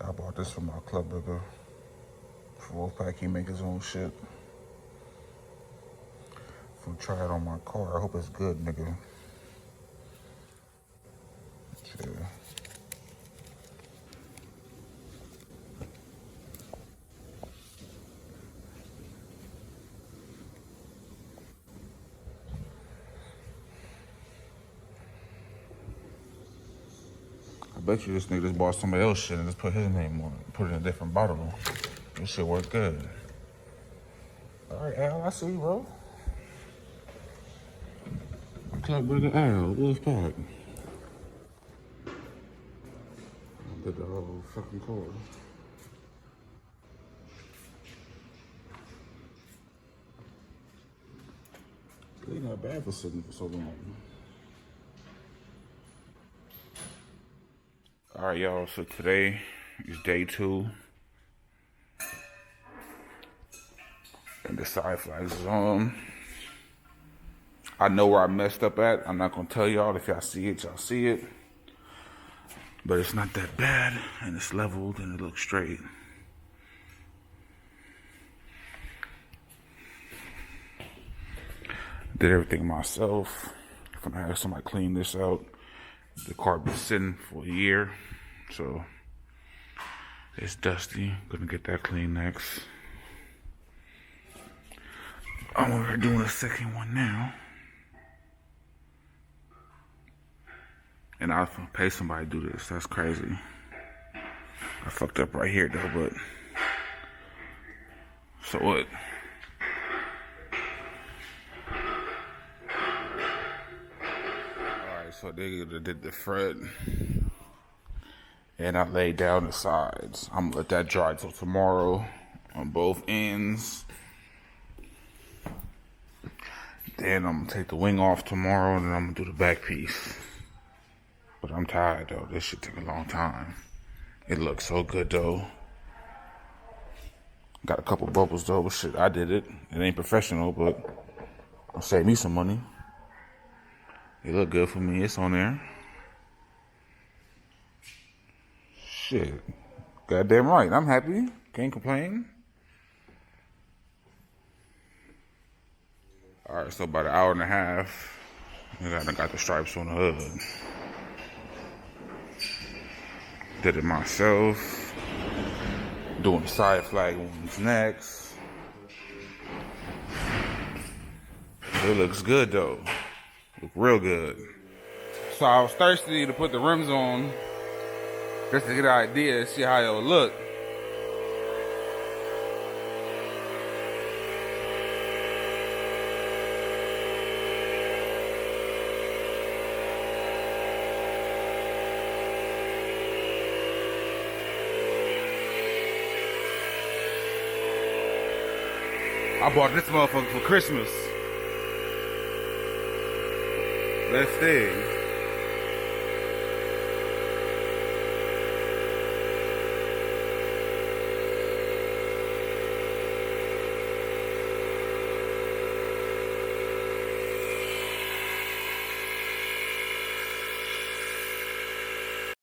I bought this from my club nigga. For Wolfpack, he make his own shit. I'm gonna try it on my car. I hope it's good, nigga. Yeah. I bet you this nigga just bought somebody else's shit and just put his name on it. Put it in a different bottle. This shit work good. Alright, Al, I see you, bro. Club Brother Al, Wolfpack. I did the whole fucking car. It's not bad for sitting for so long. Alright, y'all, so today is day 2. And the side flags is on. I know where I messed up at. I'm not gonna tell y'all. If y'all see it, y'all see it. But it's not that bad, and it's leveled, and it looks straight. Did everything myself. I'm gonna have somebody clean this out. The car been sitting for a year, so it's dusty. Gonna get that clean next. I'm over here doing a second one now. And I'll pay somebody to do this. That's crazy. I fucked up right here though, but so what? Alright, so they did the front. And I laid down the sides. I'm gonna let that dry till tomorrow on both ends. Then I'm gonna take the wing off tomorrow, and then I'm gonna do the back piece. But I'm tired though. This shit took a long time. It looks so good though. Got a couple bubbles though, but shit, I did it. It ain't professional, but I'll save me some money. It look good for me. It's on there. Shit. Goddamn right. I'm happy. Can't complain. Alright, so about an hour and a half, I got the stripes on the hood. Did it myself. Doing the side flag ones next. It looks good though. Look real good. So I was thirsty to put the rims on just to get an idea, see how it'll look. I bought this motherfucker for Christmas. Let's see.